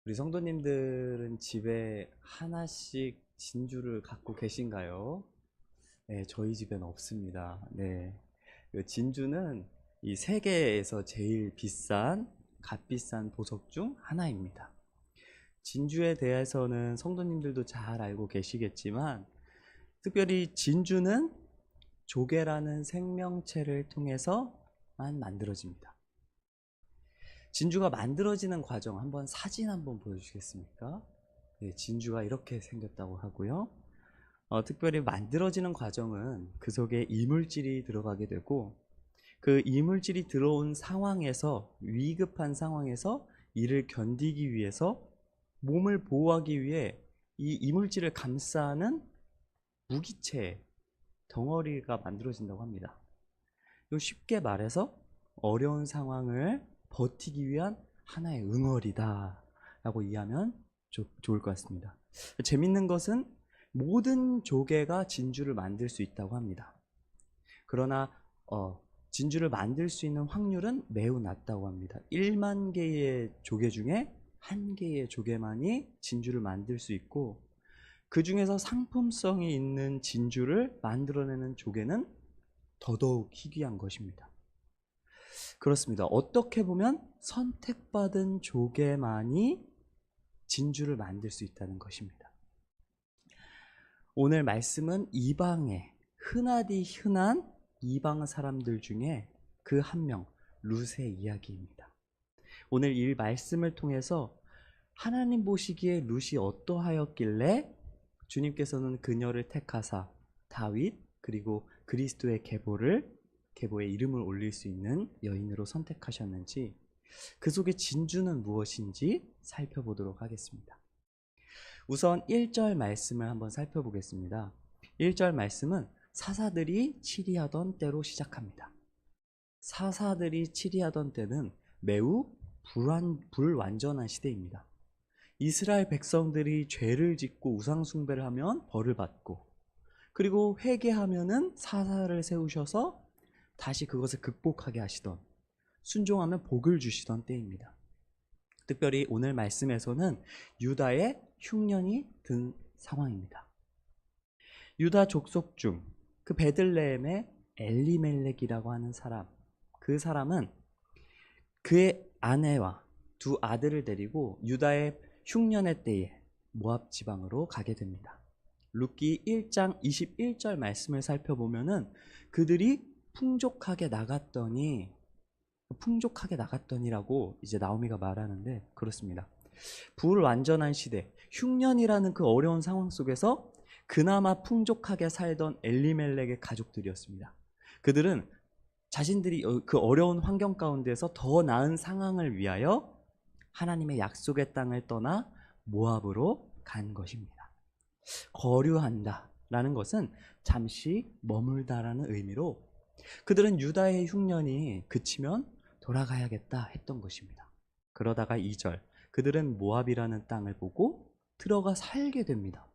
우리 성도님들은 집에 하나씩 진주를 갖고 계신가요? 네, 저희 집엔 없습니다. 네. 그 진주는 이 세계에서 제일 비싼, 값비싼 보석 중 하나입니다. 진주에 대해서는 성도님들도 잘 알고 계시겠지만, 특별히 진주는 조개라는 생명체를 통해서만 만들어집니다. 진주가 만들어지는 과정 한번 사진 한번 보여주시겠습니까? 네, 진주가 이렇게 생겼다고 하고요. 특별히 만들어지는 과정은 그 속에 이물질이 들어가게 되고, 그 이물질이 들어온 상황에서, 위급한 상황에서 이를 견디기 위해서 몸을 보호하기 위해 이 이물질을 감싸는 무기체 덩어리가 만들어진다고 합니다. 쉽게 말해서 어려운 상황을 버티기 위한 하나의 응어리다 라고 이해하면 좋을 것 같습니다. 재밌는 것은 모든 조개가 진주를 만들 수 있다고 합니다. 그러나 진주를 만들 수 있는 확률은 매우 낮다고 합니다. 1만 개의 조개 중에 1개의 조개만이 진주를 만들 수 있고, 그 중에서 상품성이 있는 진주를 만들어내는 조개는 더더욱 희귀한 것입니다. 그렇습니다. 어떻게 보면 선택받은 조개만이 진주를 만들 수 있다는 것입니다. 오늘 말씀은 이방의 흔하디 흔한 이방 사람들 중에 그 한 명, 룻의 이야기입니다. 오늘 이 말씀을 통해서 하나님 보시기에 룻이 어떠하였길래 주님께서는 그녀를 택하사 다윗 그리고 그리스도의 계보에 이름을 올릴 수 있는 여인으로 선택하셨는지, 그 속의 진주는 무엇인지 살펴보도록 하겠습니다. 우선 1절 말씀을 한번 살펴보겠습니다. 1절 말씀은 사사들이 치리하던 때로 시작합니다. 사사들이 치리하던 때는 매우 불완전한 시대입니다. 이스라엘 백성들이 죄를 짓고 우상 숭배를 하면 벌을 받고, 그리고 회개하면은 사사를 세우셔서 다시 그것을 극복하게 하시던, 순종하면 복을 주시던 때입니다. 특별히 오늘 말씀에서는 유다의 흉년이 든 상황입니다. 유다 족속 중 그 베들레헴의 엘리멜렉이라고 하는 사람, 그 사람은 그의 아내와 두 아들을 데리고 유다의 흉년의 때에 모압 지방으로 가게 됩니다. 룻기 1장 21절 말씀을 살펴보면은 그들이 풍족하게 나갔더니라고 이제 나오미가 말하는데, 그렇습니다. 불완전한 시대, 흉년이라는 그 어려운 상황 속에서 그나마 풍족하게 살던 엘리멜렉의 가족들이었습니다. 그들은 자신들이 그 어려운 환경 가운데서 더 나은 상황을 위하여 하나님의 약속의 땅을 떠나 모압으로 간 것입니다. 거류한다 라는 것은 잠시 머물다라는 의미로, 그들은 유다의 흉년이 그치면 돌아가야겠다 했던 것입니다. 그러다가 2절, 그들은 모압이라는 땅을 보고 들어가 살게 됩니다.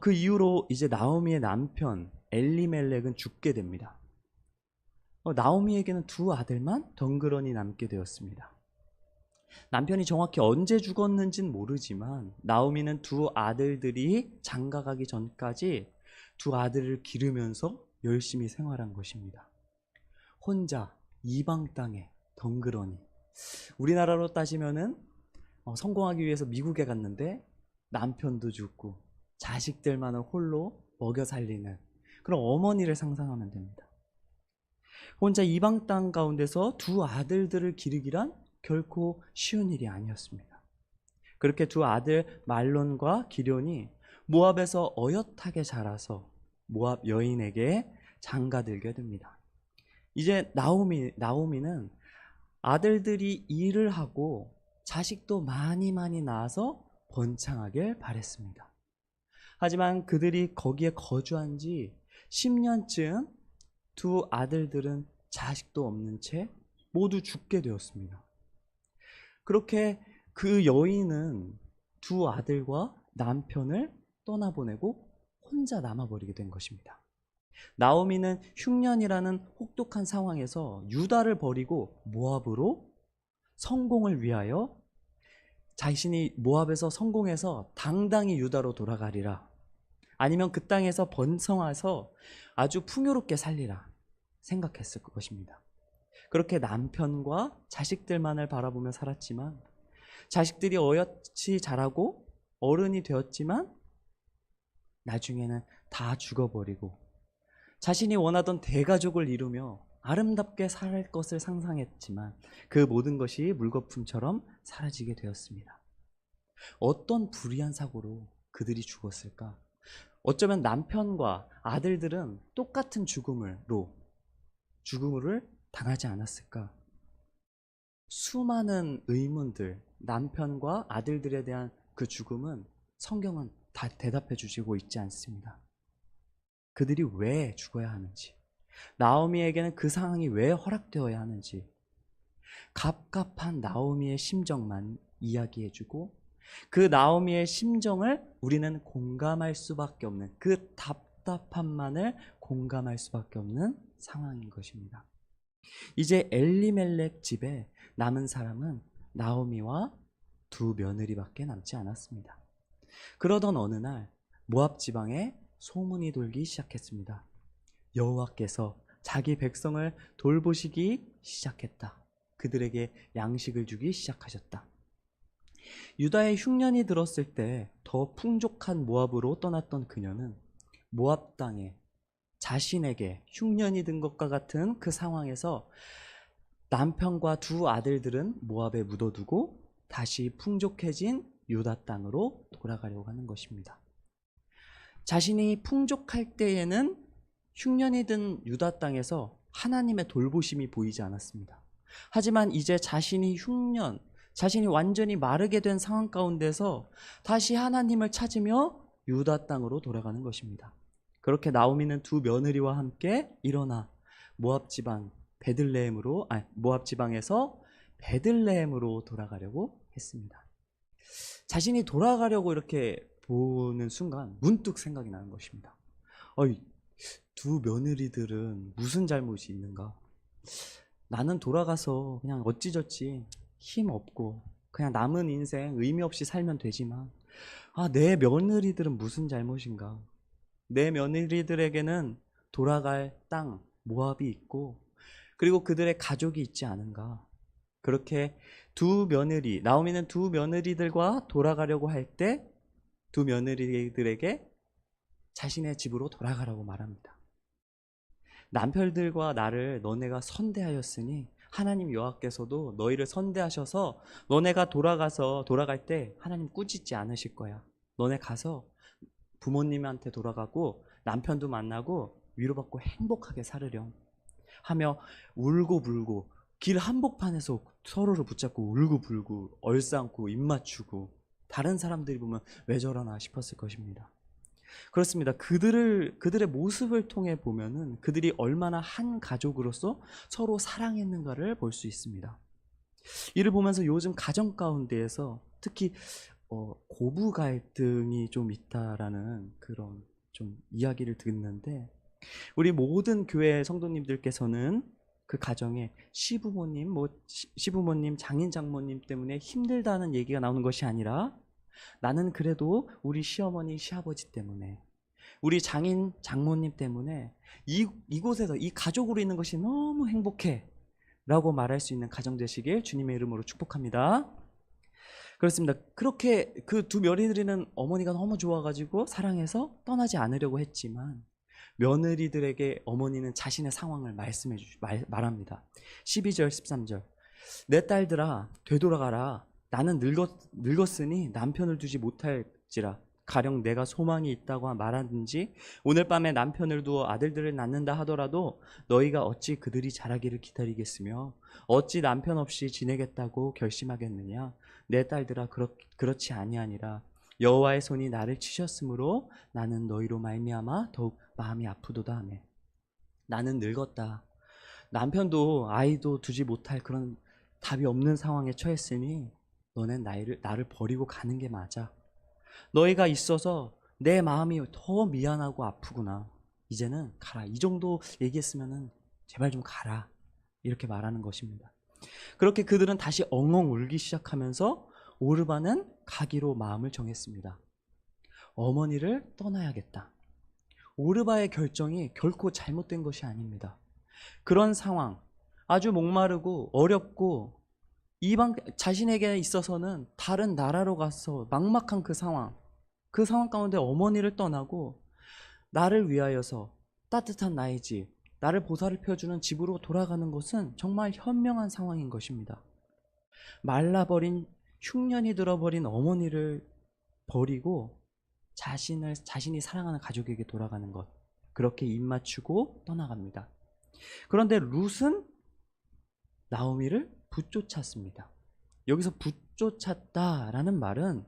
그 이후로 이제 나오미의 남편 엘리멜렉은 죽게 됩니다. 나오미에게는 두 아들만 덩그러니 남게 되었습니다. 남편이 정확히 언제 죽었는지는 모르지만 나오미는 두 아들들이 장가가기 전까지 두 아들을 기르면서 열심히 생활한 것입니다. 혼자 이방 땅에 덩그러니, 우리나라로 따지면은 성공하기 위해서 미국에 갔는데 남편도 죽고 자식들만을 홀로 먹여 살리는 그런 어머니를 상상하면 됩니다. 혼자 이방 땅 가운데서 두 아들들을 기르기란 결코 쉬운 일이 아니었습니다. 그렇게 두 아들 말론과 기럐이 모압에서 어엿하게 자라서 모압 여인에게 장가들게 됩니다. 이제 나오미는 아들들이 일을 하고 자식도 많이 낳아서 번창하길 바랬습니다. 하지만 그들이 거기에 거주한 지 10년쯤 두 아들들은 자식도 없는 채 모두 죽게 되었습니다. 그렇게 그 여인은 두 아들과 남편을 떠나보내고 혼자 남아버리게 된 것입니다. 나오미는 흉년이라는 혹독한 상황에서 유다를 버리고 모압으로 성공을 위하여 자신이 모압에서 성공해서 당당히 유다로 돌아가리라. 아니면 그 땅에서 번성해서 아주 풍요롭게 살리라 생각했을 것입니다. 그렇게 남편과 자식들만을 바라보며 살았지만 자식들이 어엿이 자라고 어른이 되었지만 나중에는 다 죽어버리고 자신이 원하던 대가족을 이루며 아름답게 살 것을 상상했지만 그 모든 것이 물거품처럼 사라지게 되었습니다. 어떤 불의한 사고로 그들이 죽었을까? 어쩌면 남편과 아들들은 똑같은 죽음으로 당하지 않았을까? 수많은 의문들, 남편과 아들들에 대한 그 죽음은 성경은 다 대답해 주시고 있지 않습니다. 그들이 왜 죽어야 하는지, 나오미에게는 그 상황이 왜 허락되어야 하는지, 갑갑한 나오미의 심정만 이야기해주고 그 나오미의 심정을 우리는 공감할 수밖에 없는, 그 답답함만을 공감할 수밖에 없는 상황인 것입니다. 이제 엘리멜렉 집에 남은 사람은 나오미와 두 며느리밖에 남지 않았습니다. 그러던 어느 날 모압 지방에 소문이 돌기 시작했습니다. 여호와께서 자기 백성을 돌보시기 시작했다. 그들에게 양식을 주기 시작하셨다. 유다의 흉년이 들었을 때 더 풍족한 모압으로 떠났던 그녀는 모압 땅에 자신에게 흉년이 든 것과 같은 그 상황에서 남편과 두 아들들은 모압에 묻어두고 다시 풍족해진 유다 땅으로 돌아가려고 하는 것입니다. 자신이 풍족할 때에는 흉년이 든 유다 땅에서 하나님의 돌보심이 보이지 않았습니다. 하지만 이제 자신이 완전히 마르게 된 상황 가운데서 다시 하나님을 찾으며 유다 땅으로 돌아가는 것입니다. 그렇게 나오미는 두 며느리와 함께 일어나 모압 지방에서 베들레헴으로 돌아가려고 했습니다. 자신이 돌아가려고 이렇게 보는 순간 문득 생각이 나는 것입니다. 두 며느리들은 무슨 잘못이 있는가? 나는 돌아가서 그냥 어찌저찌 힘 없고 그냥 남은 인생 의미 없이 살면 되지만 내 며느리들은 무슨 잘못인가? 내 며느리들에게는 돌아갈 땅 모압이 있고 그리고 그들의 가족이 있지 않은가? 그렇게 나오미는 두 며느리들과 돌아가려고 할 때 두 며느리들에게 자신의 집으로 돌아가라고 말합니다. 남편들과 나를 너네가 선대하였으니 하나님 여호와께서도 너희를 선대하셔서 너네가 돌아갈 때 하나님 꾸짖지 않으실 거야. 너네 가서 부모님한테 돌아가고 남편도 만나고 위로받고 행복하게 살으렴 하며 울고불고 길 한복판에서 서로를 붙잡고 울고불고 얼싸안고 입 맞추고 다른 사람들이 보면 왜 저러나 싶었을 것입니다. 그렇습니다. 그들의 모습을 통해 보면은 그들이 얼마나 한 가족으로서 서로 사랑했는가를 볼 수 있습니다. 이를 보면서 요즘 가정 가운데에서 특히 고부 갈등이 좀 있다라는 그런 좀 이야기를 듣는데 우리 모든 교회 성도님들께서는 그 가정에 시부모님, 장인 장모님 때문에 힘들다는 얘기가 나오는 것이 아니라 나는 그래도 우리 시어머니, 시아버지 때문에 우리 장인, 장모님 때문에 이곳에서 이 가족으로 있는 것이 너무 행복해 라고 말할 수 있는 가정 되시길 주님의 이름으로 축복합니다. 그렇습니다. 그렇게 그 두 며느리들은 어머니가 너무 좋아가지고 사랑해서 떠나지 않으려고 했지만 며느리들에게 어머니는 자신의 상황을 말합니다. 12절 13절 내 딸들아 되돌아가라. 나는 늙었으니 남편을 두지 못할지라. 가령 내가 소망이 있다고 말하든지 오늘 밤에 남편을 두어 아들들을 낳는다 하더라도 너희가 어찌 그들이 자라기를 기다리겠으며 어찌 남편 없이 지내겠다고 결심하겠느냐. 내 딸들아 그렇지 아니하니라. 여호와의 손이 나를 치셨으므로 나는 너희로 말미암아 더욱 마음이 아프도다 하매 나는 늙었다. 남편도 아이도 두지 못할 그런 답이 없는 상황에 처했으니 너넨 나를 버리고 가는 게 맞아. 너희가 있어서 내 마음이 더 미안하고 아프구나. 이제는 가라. 이 정도 얘기했으면은 제발 좀 가라. 이렇게 말하는 것입니다. 그렇게 그들은 다시 엉엉 울기 시작하면서 오르바는 가기로 마음을 정했습니다. 어머니를 떠나야겠다. 오르바의 결정이 결코 잘못된 것이 아닙니다. 그런 상황, 아주 목마르고 어렵고 자신에게 있어서는 다른 나라로 가서 막막한 그 상황 가운데 어머니를 떠나고 나를 위하여서 따뜻한 나의 집, 나를 보살펴주는 집으로 돌아가는 것은 정말 현명한 상황인 것입니다. 말라버린 흉년이 들어버린 어머니를 버리고 자신이 사랑하는 가족에게 돌아가는 것, 그렇게 입맞추고 떠나갑니다. 그런데 룻은 나오미를 붙쫓았습니다. 여기서 붙쫓았다라는 말은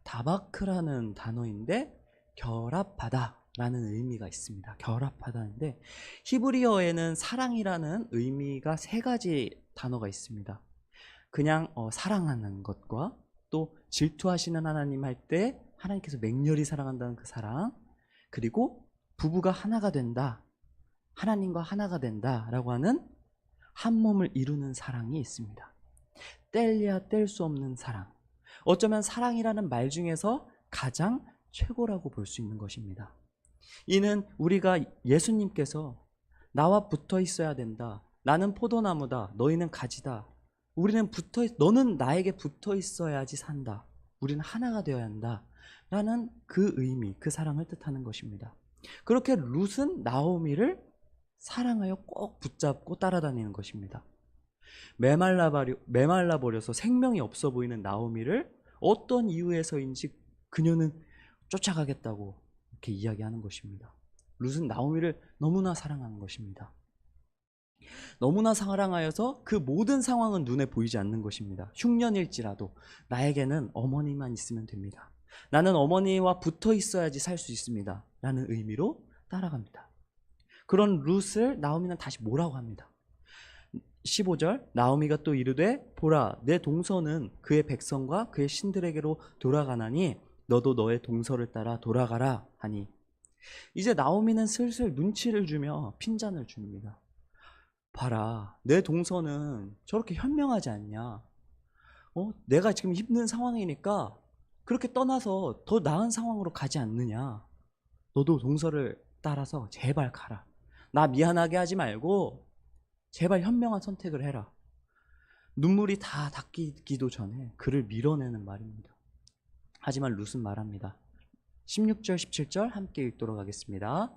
다바크라는 단어인데 결합하다 라는 의미가 있습니다. 결합하다인데 히브리어에는 사랑이라는 의미가 세 가지 단어가 있습니다. 그냥 사랑하는 것과 또 질투하시는 하나님 할 때 하나님께서 맹렬히 사랑한다는 그 사랑, 그리고 부부가 하나가 된다, 하나님과 하나가 된다 라고 하는 한 몸을 이루는 사랑이 있습니다. 뗄래야 뗄 수 없는 사랑, 어쩌면 사랑이라는 말 중에서 가장 최고라고 볼 수 있는 것입니다. 이는 우리가 예수님께서 나와 붙어 있어야 된다, 나는 포도나무다, 너희는 가지다, 너는 나에게 붙어 있어야지 산다, 우리는 하나가 되어야 한다 라는 그 의미, 그 사랑을 뜻하는 것입니다. 그렇게 룻은 나오미를 사랑하여 꼭 붙잡고 따라다니는 것입니다. 메말라 버려서 생명이 없어 보이는 나오미를 어떤 이유에서인지 그녀는 쫓아가겠다고 이렇게 이야기하는 것입니다. 룻은 나오미를 너무나 사랑하는 것입니다. 너무나 사랑하여서 그 모든 상황은 눈에 보이지 않는 것입니다. 흉년일지라도 나에게는 어머니만 있으면 됩니다. 나는 어머니와 붙어 있어야지 살 수 있습니다 라는 의미로 따라갑니다. 그런 룻을 나오미는 다시 뭐라고 합니다. 15절, 나오미가 또 이르되 보라, 내 동서는 그의 백성과 그의 신들에게로 돌아가나니 너도 너의 동서를 따라 돌아가라 하니, 이제 나오미는 슬슬 눈치를 주며 핀잔을 줍니다. 봐라, 내 동서는 저렇게 현명하지 않냐? 내가 지금 힘든 상황이니까 그렇게 떠나서 더 나은 상황으로 가지 않느냐? 너도 동서를 따라서 제발 가라. 나 미안하게 하지 말고 제발 현명한 선택을 해라. 눈물이 다 닦이기도 전에 그를 밀어내는 말입니다. 하지만 룻은 말합니다. 16절 17절 함께 읽도록 하겠습니다.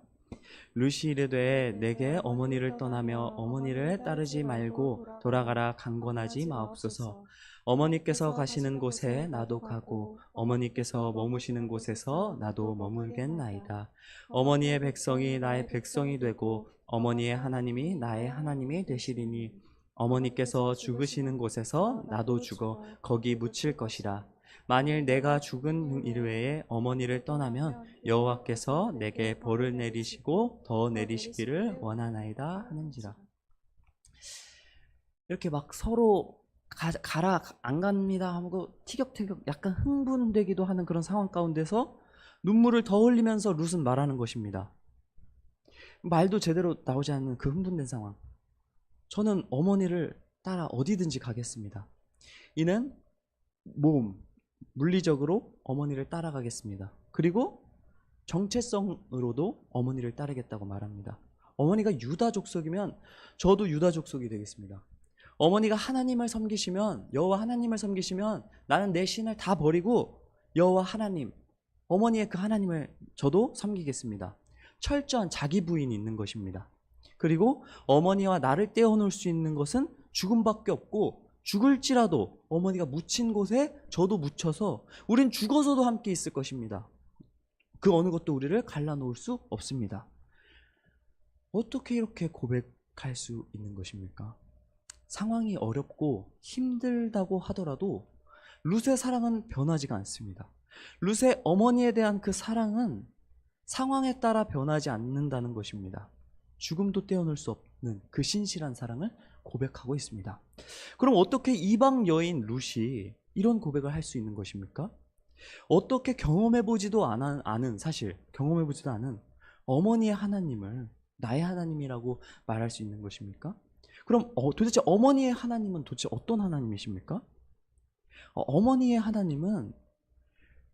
룻이 이르되 내게 어머니를 떠나며 어머니를 따르지 말고 돌아가라 강권하지 마옵소서. 어머니께서 가시는 곳에 나도 가고 어머니께서 머무시는 곳에서 나도 머물겠나이다. 어머니의 백성이 나의 백성이 되고 어머니의 하나님이 나의 하나님이 되시리니 어머니께서 죽으시는 곳에서 나도 죽어 거기 묻힐 것이라. 만일 내가 죽은 이후에 어머니를 떠나면 여호와께서 내게 벌을 내리시고 더 내리시기를 원하나이다 하는지라. 이렇게 막 서로 가라 안 갑니다 하고 티격태격 약간 흥분되기도 하는 그런 상황 가운데서 눈물을 더 흘리면서 룻은 말하는 것입니다. 말도 제대로 나오지 않는 그 흥분된 상황. 저는 어머니를 따라 어디든지 가겠습니다. 이는 물리적으로 어머니를 따라가겠습니다. 그리고 정체성으로도 어머니를 따르겠다고 말합니다. 어머니가 유다 족속이면 저도 유다 족속이 되겠습니다. 어머니가 하나님을 섬기시면, 여호와 하나님을 섬기시면 나는 내 신을 다 버리고 여호와 하나님, 어머니의 그 하나님을 저도 섬기겠습니다. 철저한 자기 부인이 있는 것입니다. 그리고 어머니와 나를 떼어놓을 수 있는 것은 죽음밖에 없고, 죽을지라도 어머니가 묻힌 곳에 저도 묻혀서 우린 죽어서도 함께 있을 것입니다. 그 어느 것도 우리를 갈라놓을 수 없습니다. 어떻게 이렇게 고백할 수 있는 것입니까? 상황이 어렵고 힘들다고 하더라도 룻의 사랑은 변하지가 않습니다. 룻의 어머니에 대한 그 사랑은 상황에 따라 변하지 않는다는 것입니다. 죽음도 떼어놓을 수 없는 그 신실한 사랑을 고백하고 있습니다. 그럼 어떻게 이방 여인 룻이 이런 고백을 할 수 있는 것입니까? 어떻게 경험해보지도 않은 어머니의 하나님을 나의 하나님이라고 말할 수 있는 것입니까? 그럼 도대체 어머니의 하나님은 도대체 어떤 하나님이십니까? 어머니의 하나님은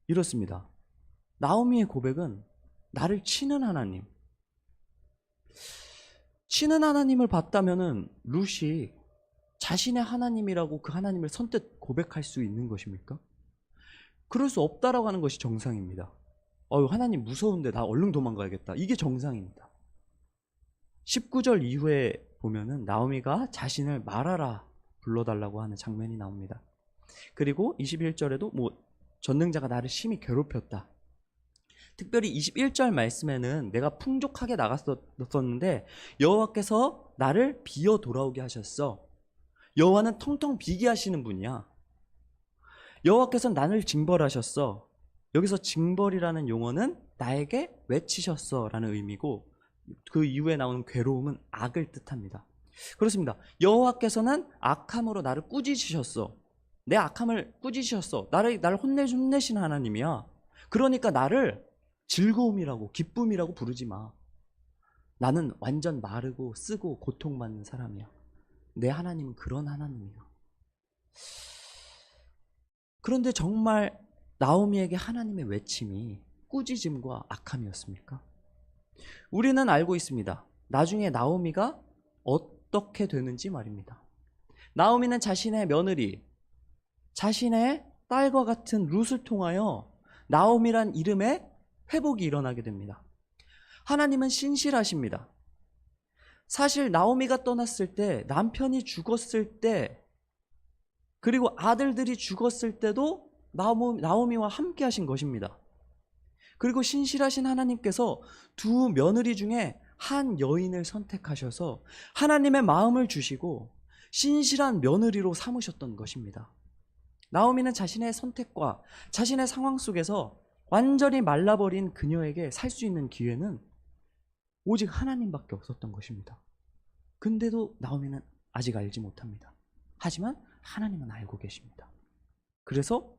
이렇습니다. 나오미의 고백은 나를 치는 하나님. 치는 하나님을 봤다면은 룻이 자신의 하나님이라고 그 하나님을 선뜻 고백할 수 있는 것입니까? 그럴 수 없다라고 하는 것이 정상입니다. 하나님 무서운데 나 얼른 도망가야겠다. 이게 정상입니다. 19절 이후에 보면은 나오미가 자신을 말하라 불러달라고 하는 장면이 나옵니다. 그리고 21절에도 전능자가 나를 심히 괴롭혔다. 특별히 21절 말씀에는 내가 풍족하게 나갔었는데 여호와께서 나를 비어 돌아오게 하셨어. 여호와는 텅텅 비게 하시는 분이야. 여호와께서 나를 징벌하셨어. 여기서 징벌이라는 용어는 나에게 외치셨어 라는 의미고, 그 이후에 나오는 괴로움은 악을 뜻합니다. 그렇습니다. 여호와께서는 악함으로 나를 꾸짖으셨어. 내 악함을 꾸짖으셨어. 나를 혼내신 하나님이야. 그러니까 나를 즐거움이라고 기쁨이라고 부르지 마. 나는 완전 마르고 쓰고 고통받는 사람이야. 내 하나님은 그런 하나님이야. 그런데 정말 나오미에게 하나님의 외침이 꾸짖음과 악함이었습니까? 우리는 알고 있습니다. 나중에 나오미가 어떻게 되는지 말입니다. 나오미는 자신의 며느리, 자신의 딸과 같은 룻을 통하여 나오미란 이름의 회복이 일어나게 됩니다. 하나님은 신실하십니다. 사실 나오미가 떠났을 때, 남편이 죽었을 때, 그리고 아들들이 죽었을 때도 나오미와 함께 하신 것입니다. 그리고 신실하신 하나님께서 두 며느리 중에 한 여인을 선택하셔서 하나님의 마음을 주시고 신실한 며느리로 삼으셨던 것입니다. 나오미는 자신의 선택과 자신의 상황 속에서 완전히 말라버린 그녀에게 살 수 있는 기회는 오직 하나님밖에 없었던 것입니다. 근데도 나오미는 아직 알지 못합니다. 하지만 하나님은 알고 계십니다. 그래서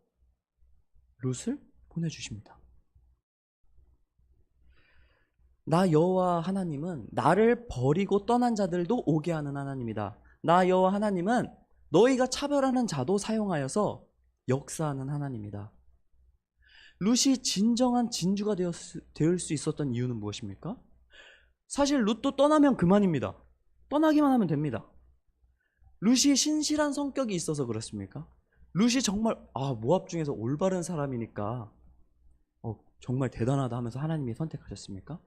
룻을 보내주십니다. 나 여호와 하나님은 나를 버리고 떠난 자들도 오게 하는 하나님이다. 나 여호와 하나님은 너희가 차별하는 자도 사용하여서 역사하는 하나님이다. 룻이 진정한 진주가 될 수 있었던 이유는 무엇입니까? 사실 룻도 떠나면 그만입니다. 떠나기만 하면 됩니다. 룻이 신실한 성격이 있어서 그렇습니까? 룻이 정말 모압 중에서 올바른 사람이니까 정말 대단하다 하면서 하나님이 선택하셨습니까?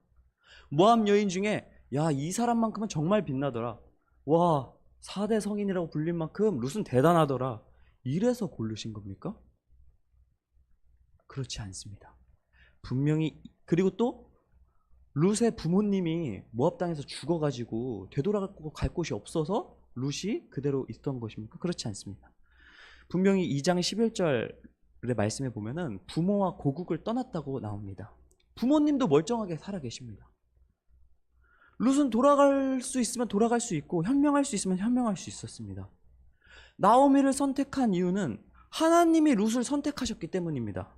모압 여인 중에 이 사람만큼은 정말 빛나더라. 와, 4대 성인이라고 불릴 만큼 룻은 대단하더라. 이래서 고르신 겁니까? 그렇지 않습니다. 분명히. 그리고 또 룻의 부모님이 모압 땅에서 죽어가지고 되돌아갈 곳이 없어서 룻이 그대로 있던 것입니까? 그렇지 않습니다. 분명히 2장 11절의 말씀에 보면은 부모와 고국을 떠났다고 나옵니다. 부모님도 멀쩡하게 살아 계십니다. 룻은 돌아갈 수 있으면 돌아갈 수 있고 현명할 수 있으면 현명할 수 있었습니다. 나오미를 선택한 이유는 하나님이 룻을 선택하셨기 때문입니다.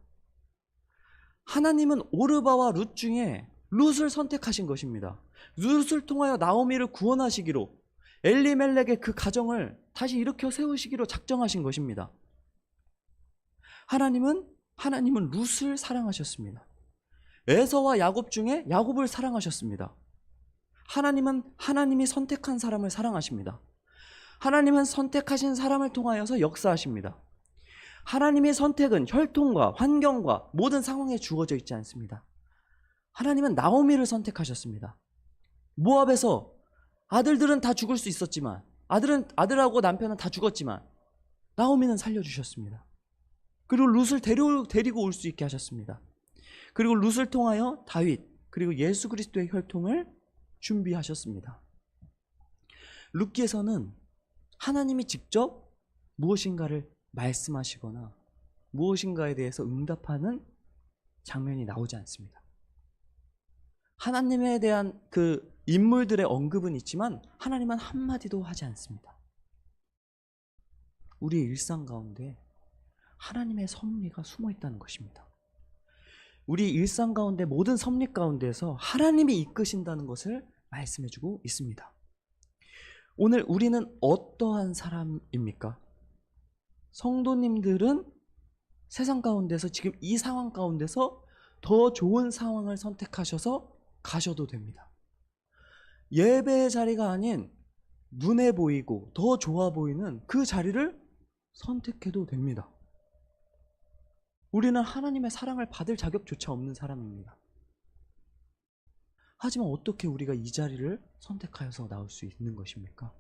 하나님은 오르바와 룻 중에 룻을 선택하신 것입니다. 룻을 통하여 나오미를 구원하시기로, 엘리멜렉의 그 가정을 다시 일으켜 세우시기로 작정하신 것입니다. 하나님은 룻을 사랑하셨습니다. 에서와 야곱 중에 야곱을 사랑하셨습니다. 하나님은 하나님이 선택한 사람을 사랑하십니다. 하나님은 선택하신 사람을 통하여서 역사하십니다. 하나님의 선택은 혈통과 환경과 모든 상황에 주어져 있지 않습니다. 하나님은 나오미를 선택하셨습니다. 모압에서 아들들은 다 죽을 수 있었지만, 아들하고 남편은 다 죽었지만 나오미는 살려주셨습니다. 그리고 룻을 데리고 올 수 있게 하셨습니다. 그리고 룻을 통하여 다윗, 그리고 예수 그리스도의 혈통을 준비하셨습니다. 룻기에서는 하나님이 직접 무엇인가를 말씀하시거나 무엇인가에 대해서 응답하는 장면이 나오지 않습니다. 하나님에 대한 그 인물들의 언급은 있지만 하나님은 한마디도 하지 않습니다. 우리의 일상 가운데 하나님의 섭리가 숨어 있다는 것입니다. 우리 일상 가운데 모든 섭리 가운데에서 하나님이 이끄신다는 것을 말씀해주고 있습니다. 오늘 우리는 어떠한 사람입니까? 성도님들은 세상 가운데서 지금 이 상황 가운데서 더 좋은 상황을 선택하셔서 가셔도 됩니다. 예배의 자리가 아닌 눈에 보이고 더 좋아 보이는 그 자리를 선택해도 됩니다. 우리는 하나님의 사랑을 받을 자격조차 없는 사람입니다. 하지만 어떻게 우리가 이 자리를 선택하여서 나올 수 있는 것입니까?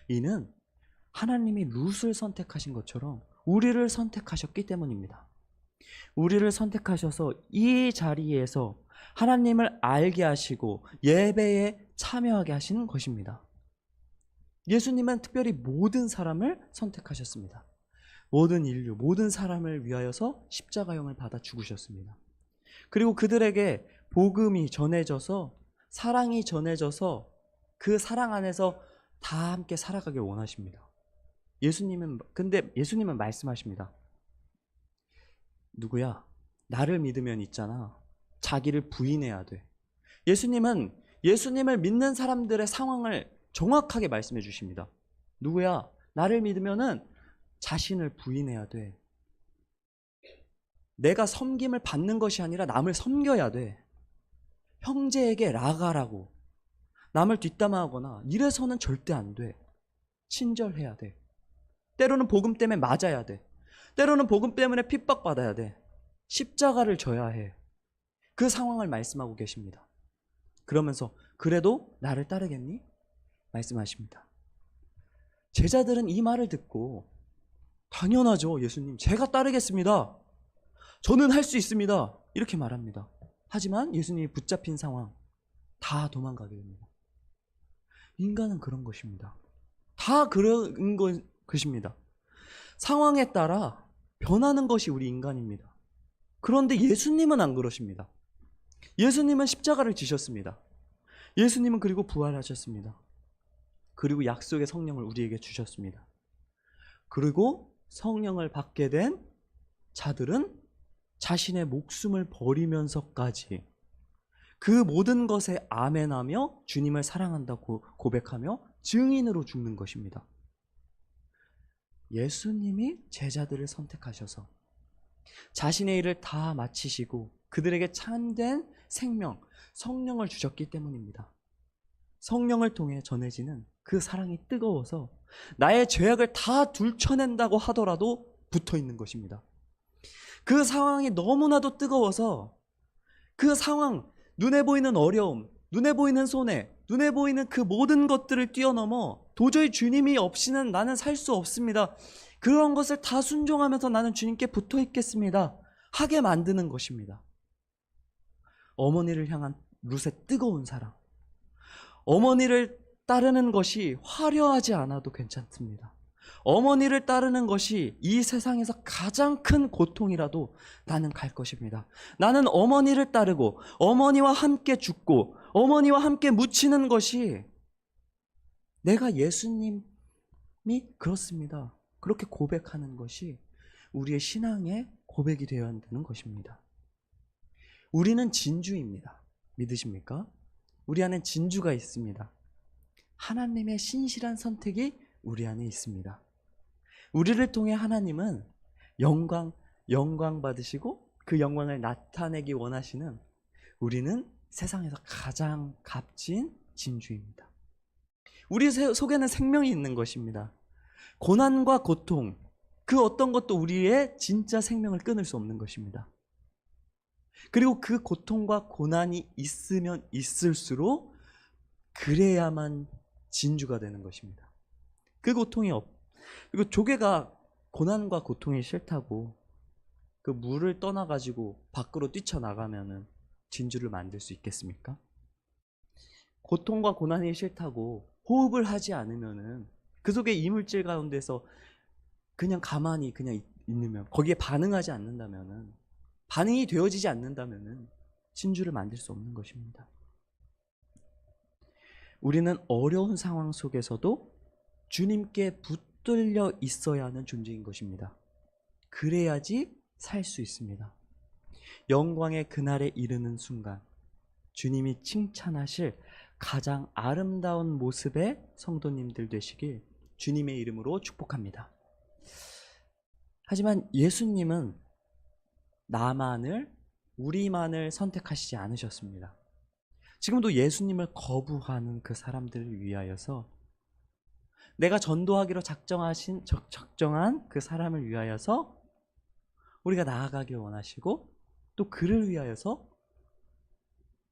이는 하나님이 룻을 선택하신 것처럼 우리를 선택하셨기 때문입니다. 우리를 선택하셔서 이 자리에서 하나님을 알게 하시고 예배에 참여하게 하시는 것입니다. 예수님은 특별히 모든 사람을 선택하셨습니다. 모든 인류, 모든 사람을 위하여서 십자가형을 받아 죽으셨습니다. 그리고 그들에게 복음이 전해져서 사랑이 전해져서 그 사랑 안에서 다 함께 살아가길 원하십니다. 근데 예수님은 말씀하십니다. 누구야? 나를 믿으면 있잖아. 자기를 부인해야 돼. 예수님을 믿는 사람들의 상황을 정확하게 말씀해 주십니다. 누구야? 나를 믿으면은 자신을 부인해야 돼. 내가 섬김을 받는 것이 아니라 남을 섬겨야 돼. 형제에게 라가라고. 남을 뒷담화하거나 이래서는 절대 안 돼. 친절해야 돼. 때로는 복음 때문에 맞아야 돼. 때로는 복음 때문에 핍박받아야 돼. 십자가를 져야 해. 그 상황을 말씀하고 계십니다. 그러면서 그래도 나를 따르겠니? 말씀하십니다. 제자들은 이 말을 듣고 당연하죠, 예수님. 제가 따르겠습니다. 저는 할 수 있습니다. 이렇게 말합니다. 하지만 예수님이 붙잡힌 상황, 다 도망가게 됩니다. 인간은 그런 것입니다. 다 그런 것입니다. 상황에 따라 변하는 것이 우리 인간입니다. 그런데 예수님은 안 그러십니다. 예수님은 십자가를 지셨습니다. 예수님은 그리고 부활하셨습니다. 그리고 약속의 성령을 우리에게 주셨습니다. 그리고 성령을 받게 된 자들은 자신의 목숨을 버리면서까지 그 모든 것에 아멘하며 주님을 사랑한다고 고백하며 증인으로 죽는 것입니다. 예수님이 제자들을 선택하셔서 자신의 일을 다 마치시고 그들에게 참된 생명, 성령을 주셨기 때문입니다. 성령을 통해 전해지는 그 사랑이 뜨거워서 나의 죄악을 다 둘쳐낸다고 하더라도 붙어 있는 것입니다. 그 상황이 너무나도 뜨거워서 그 상황, 눈에 보이는 어려움, 눈에 보이는 손해, 눈에 보이는 그 모든 것들을 뛰어넘어 도저히 주님이 없이는 나는 살 수 없습니다. 그런 것을 다 순종하면서 나는 주님께 붙어 있겠습니다. 하게 만드는 것입니다. 어머니를 향한 룻의 뜨거운 사랑. 어머니를 따르는 것이 화려하지 않아도 괜찮습니다. 어머니를 따르는 것이 이 세상에서 가장 큰 고통이라도 나는 갈 것입니다. 나는 어머니를 따르고 어머니와 함께 죽고 어머니와 함께 묻히는 것이 내가 예수님이 그렇습니다. 그렇게 고백하는 것이 우리의 신앙의 고백이 되어야 한다는 것입니다. 우리는 진주입니다. 믿으십니까? 우리 안에 진주가 있습니다. 하나님의 신실한 선택이 우리 안에 있습니다. 우리를 통해 하나님은 영광 받으시고 그 영광을 나타내기 원하시는 우리는 세상에서 가장 값진 진주입니다. 우리 속에는 생명이 있는 것입니다. 고난과 고통, 그 어떤 것도 우리의 진짜 생명을 끊을 수 없는 것입니다. 그리고 그 고통과 고난이 있으면 있을수록 그래야만 진주가 되는 것입니다. 그 고통이 그리고 조개가 고난과 고통이 싫다고 그 물을 떠나가지고 밖으로 뛰쳐나가면은 진주를 만들 수 있겠습니까? 고통과 고난이 싫다고 호흡을 하지 않으면은 그 속에 이물질 가운데서 그냥 가만히 그냥 있으면 거기에 반응하지 않는다면은 반응이 되어지지 않는다면은 진주를 만들 수 없는 것입니다. 우리는 어려운 상황 속에서도 주님께 붙들려 있어야 하는 존재인 것입니다. 그래야지 살 수 있습니다. 영광의 그날에 이르는 순간 주님이 칭찬하실 가장 아름다운 모습의 성도님들 되시길 주님의 이름으로 축복합니다. 하지만 예수님은 나만을, 우리만을 선택하시지 않으셨습니다. 지금도 예수님을 거부하는 그 사람들을 위하여서, 내가 전도하기로 작정하신 적정한 그 사람을 위하여서 우리가 나아가길 원하시고, 또 그를 위하여서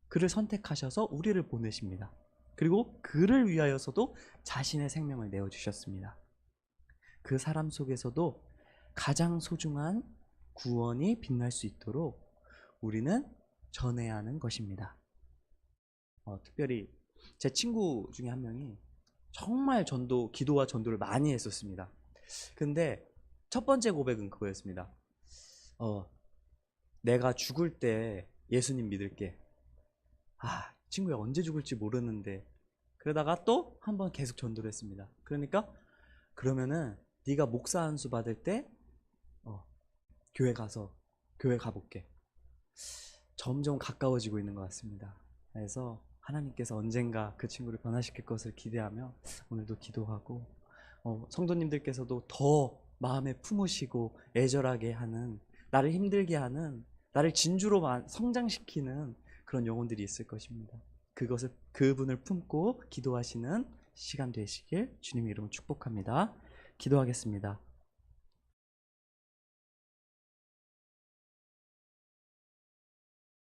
그를 선택하셔서 우리를 보내십니다. 그리고 그를 위하여서도 자신의 생명을 내어주셨습니다. 그 사람 속에서도 가장 소중한 구원이 빛날 수 있도록 우리는 전해야 하는 것입니다. 특별히 제 친구 중에 한 명이 정말 기도와 전도를 많이 했었습니다. 근데 첫 번째 고백은 그거였습니다. 내가 죽을 때 예수님 믿을게. 친구야 언제 죽을지 모르는데. 그러다가 또 한 번 계속 전도를 했습니다. 그러니까 그러면은 네가 목사 안수 받을 때 교회 가볼게. 점점 가까워지고 있는 것 같습니다. 그래서 하나님께서 언젠가 그 친구를 변화시킬 것을 기대하며 오늘도 기도하고, 성도님들께서도 더 마음에 품으시고 애절하게 하는, 나를 힘들게 하는, 나를 진주로 성장시키는 그런 영혼들이 있을 것입니다. 그분을 품고 기도하시는 시간 되시길 주님의 이름으로 축복합니다. 기도하겠습니다.